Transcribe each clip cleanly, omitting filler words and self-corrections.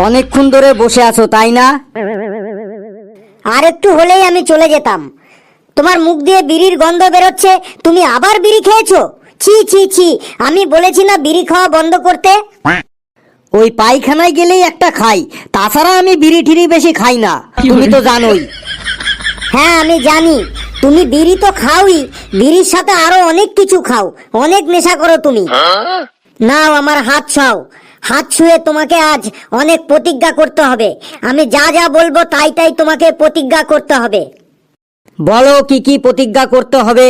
অনেকক্ষণ ধরে বসে আছো তাই না? আর একটু হলেই আমি চলে যেতাম। তোমার মুখ দিয়ে বিড়ির গন্ধ বেরোচ্ছে, তুমি আবার বিড়ি খেয়েছো? ছি ছি ছি, আমি বলেছি না বিড়ি খাওয়া বন্ধ করতে। ওই পায়খানায় গেলেই একটা খাই, তাছাড়া আমি বিড়ি ঠিড়ি বেশি খাই না, তুমি তো জানোই। হ্যাঁ আমি জানি, তুমি বিড়ি তো খাওই, বিড়ির সাথে আরো অনেক কিছু খাও, অনেক নেশা করো তুমি। নাও আমার হাত ছাও, হাত ছুঁয়ে তোমাকে আজ অনেক প্রতিজ্ঞা করতে হবে। আমি যা যা বলবো তাই তাই তোমাকে প্রতিজ্ঞা করতে হবে। বলো কি কি প্রতিজ্ঞা করতে হবে?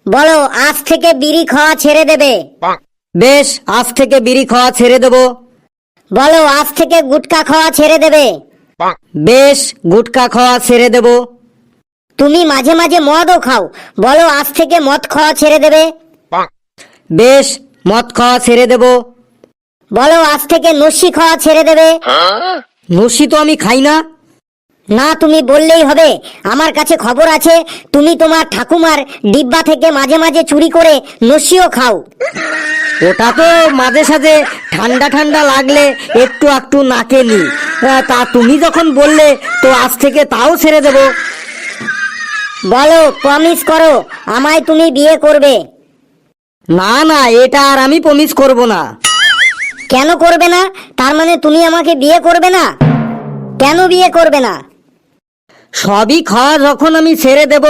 বলো আজ থেকে বিড়ি খাওয়া ছেড়ে দেবে। বেশ, আজ থেকে বিড়ি খাওয়া ছেড়ে দেব। বলো আজ থেকে গুটখা খাওয়া ছেড়ে দেবে। বেশ, গুটখা খাওয়া ছেড়ে দেব। তুমি মাঝে মাঝে মদও খাও, বলো আজ থেকে মদ খাওয়া ছেড়ে দেবে। বেশ, মদ খাওয়া ছেড়ে দেব। বলো আজ থেকে নস্যি খাওয়া ছেড়ে দেবে। নস্যি তো আমি খাই না। না তুমি বললেই হবে, আমার কাছে খবর আছে তুমি তোমার ঠাকুমার ডিব্বা থেকে মাঝে মাঝে চুরি করে নস্যিও খাও। ওটা তো মাঝে সাঝে ঠান্ডা ঠান্ডা লাগলে একটু একটু নাকে নি। তা তুমি যখন বললে তো আজ থেকে তাও ছেড়ে দেব। বলো প্রমিস করো আমায় তুমি বিয়ে করবে। না না, এটা আর আমি প্রমিস করব না। কেন করবে না? তার মানে তুমি আমাকে বিয়ে করবে না? কেন বিয়ে করবে না? সবই খাওয়া যখন আমি ছেড়ে দেব,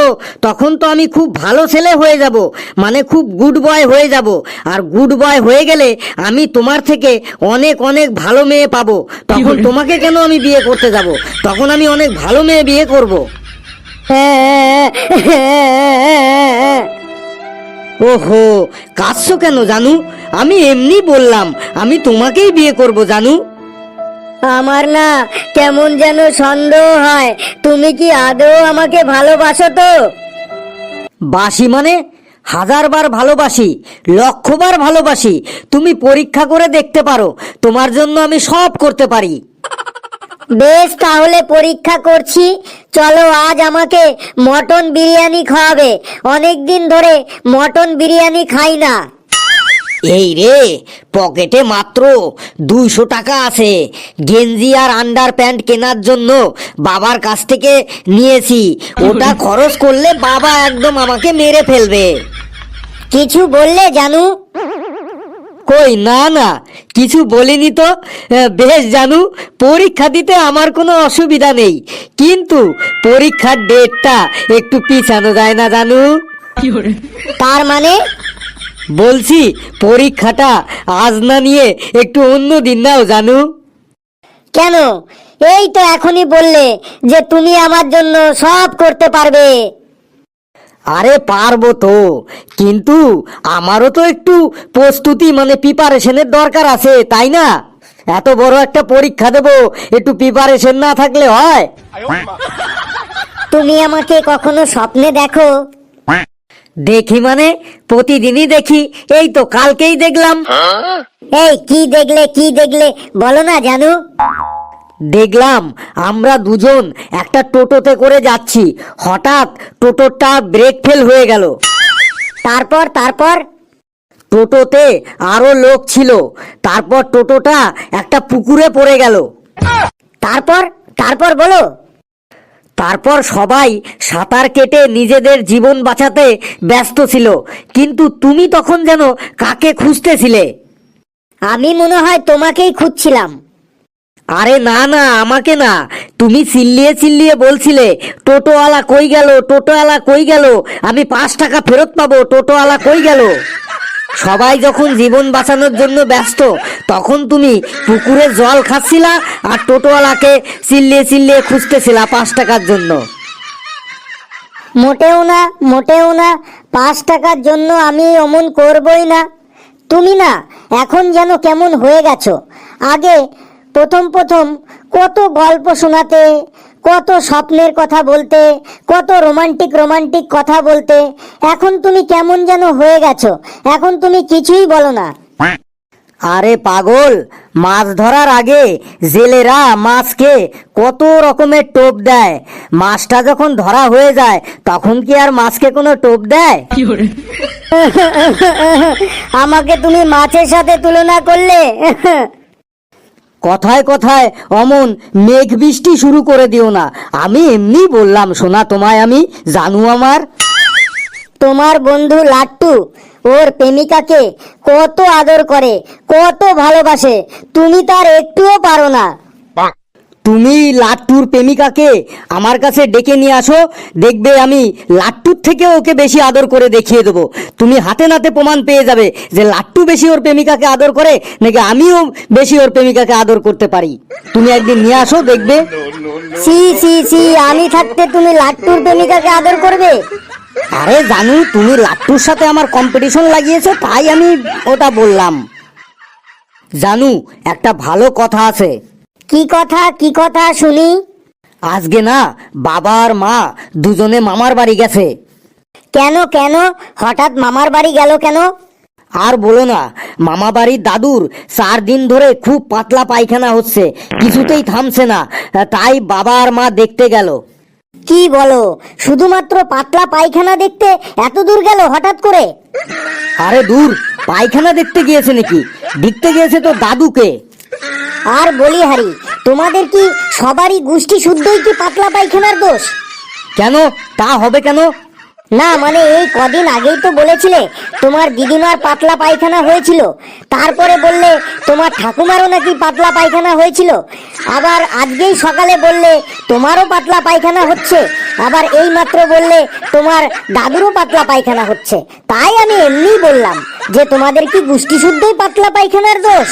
তখন তো আমি খুব ভালো ছেলে হয়ে যাব, মানে খুব গুড বয় হয়ে যাব। আর গুড বয় হয়ে গেলে আমি তোমার থেকে অনেক অনেক ভালো মেয়ে পাবো। তখন তোমাকে কেন আমি বিয়ে করতে যাব? তখন আমি অনেক ভালো মেয়ে বিয়ে করব। ওহো, কাঁদছো কেন জানু? আমি এমনি বললাম, আমি তোমাকেই বিয়ে করব জানু। আমার না কেমন যেন সন্দেহ হয়, তুমি কি আদৌ আমাকে ভালোবাসো তো? বাসি মানে? 1000 বার ভালোবাসি, 1,00,000 বার ভালোবাসি। তুমি পরীক্ষা করে দেখতে পারো, তোমার জন্য আমি সব করতে পারি। বেশ তাহলে পরীক্ষা করছি, চলো আজ আমাকে মটন বিরিয়ানি খাওয়াবে। অনেক দিন ধরে মটন বিরিয়ানি খাই না। এই রে, পকেটে মাত্র 200 টাকা আছে, গেঞ্জি আর আন্ডার প্যান্ট কেনার জন্য বাবার কাছ থেকে নিয়েছি। ওটা খরচ করলে বাবা একদম আমাকে মেরে ফেলবে। কিছু বললে জানু? কই না না, কিছু বলিনি তো। বেশ জানু, পরীক্ষা দিতে আমার কোনো অসুবিধা নেই, কিন্তু পরীক্ষার ডেটটা একটু পিছানো যায় না জানু? তার মানে? বলছি পরীক্ষাটা আজ না নিয়ে একটু অন্য দিন নাও জানু। কেন? এই তো এখনই বললে যে তুমি আমার জন্য সব করতে পারবে। আরে পারবো তো, কিন্তু আমারও তো একটু প্রস্তুতি মানে প্রিপারেশনের দরকার আছে তাই না? এত বড় একটা পরীক্ষা দেবো, একটু প্রিপারেশন না থাকলে হয়? তুমি আমাকে কখনো স্বপ্নে দেখো? দেখি মানে প্রতিদিনই দেখি, এই তো কালকেই দেখলাম। এই কি দেখলে কি দেখলে বলো না জানু? দেখলাম আমরা দুজন একটা টোটোতে করে যাচ্ছি, হঠাৎ টোটোটা ব্রেক ফেল হয়ে গেল। তারপর? তারপর? টোটোতে আরো লোক ছিল, তারপর টোটোটা একটা পুকুরে পড়ে গেল। তারপর? তারপর বলো। তারপর সবাই সাঁতার কেটে নিজেদের জীবন বাঁচাতে ব্যস্ত ছিল, কিন্তু তুমি তখন যেন কাকে খুঁজতেছিলে? আমি মনে হয় তোমাকেই খুঁজছিলাম। আরে না না, আমাকে না, তুমি চিল্লিয়ে চিল্লিয়ে বলছিলে টোটোওয়ালা কই গেল, টোটোওয়ালা কই গেল, আমি 5 টাকা ফেরত পাবো, টোটোওয়ালা কই গেল। সবাই যখন জীবন বাঁচানোর জন্য ব্যস্ত, তখন তুমি পুকুরে জল খাচ্ছিলা আর টোটোওয়ালাকে চিল্লিয়ে চিল্লিয়ে খুঁজতেছিলা 5 টাকার জন্য। মোটেও না, মোটেও না, 5 টাকার জন্য আমি অমন করবই না। তুমি না এখন যেন কেমন হয়ে গেছো। আগে প্রথম প্রথম কত গল্প শোনাতে, কত স্বপ্নের কথা বলতে, কত রোমান্টিক রোমান্টিক কথা বলতে, এখন তুমি কেমন যেন হয়ে গেছো। এখন তুমি কিছুই বলো না। আরে পাগল, মাছ ধরার আগে জেলেরা মাছকে কত রকমের টোপ দেয়, মাছটা যখন ধরা হয়ে যায় তখন কি আর মাছকে কোনো টোপ দেয়? আমাকে তুমি মাছের সাথে তুলনা করলে। কথায় কথায় অমন মেঘ বৃষ্টি শুরু করে দিও না, আমি এমনি বললাম সোনা তোমায় আমি, জানু আমার। তোমার বন্ধু লাট্টু ওর প্রেমিকাকে কত আদর করে, কত ভালোবাসে, তুমি তার একটুও পারো না। তুমি লাট্টুর প্রেমিকাকে আমার কাছে ডেকে নিয়ে আসো, দেখবে আমি লাট্টুর থেকে ওকে বেশি আদর করে দেখিয়ে দেবো। তুমি হাতে নাতে প্রমাণ পেয়ে যাবে যে লাট্টু বেশি ওর প্রেমিকাকে আদর করে নাকি আমিও বেশি ওর প্রেমিকাকে আদর করতে পারি। তুমি একদিন নিয়ে আসো, দেখবে। সি সি সি, আমি থাকতে তুমি লাট্টুর প্রেমিকাকে আদর করবে? আরে জানু, তুমি লাট্টুর সাথে আমার কম্পিটিশন লাগিয়েছো তাই আমি ওটা বললাম। জানু, একটা ভালো কথা আছে। কি কথা, কি কথা শুনি? আজকে না বাবা আর মা দুজনে মামার বাড়ি গেছে। কেন কেন, হঠাৎ মামার বাড়ি গেল কেন? আর বলো না, মামা বাড়ির দাদুর 4 দিন ধরে খুব পাতলা পায়খানা হচ্ছে, কিছুতেই থামছে না, তাই বাবা আর মা দেখতে গেল। কি বলো, শুধুমাত্র পাতলা পায়খানা দেখতে এত দূর গেল হঠাৎ করে? আরে দূর, পায়খানা দেখতে গিয়েছে নাকি, দেখতে গিয়েছে তো দাদুকে। আর বলি হারি, তোমাদের কি সবারই গোষ্ঠী শুদ্ধই কি পাতলা পায়খানার দোষ? কেন, তা হবে কেন? না মানে এই কদিন আগেই তো বলেছিলে তোমার দিদিমার পাতলা পায়খানা হয়েছিল, তারপরে বললে তোমার ঠাকুমারও নাকি পাতলা পায়খানা হয়েছিল, আবার আজকেই সকালে বললে তোমারও পাতলা পায়খানা হচ্ছে, আবার এই মাত্র বললে তোমার দাদুরও পাতলা পায়খানা হচ্ছে। তাই আমি এমনিই বললাম যে তোমাদের কি গোষ্ঠী শুদ্ধই পাতলা পায়খানার দোষ।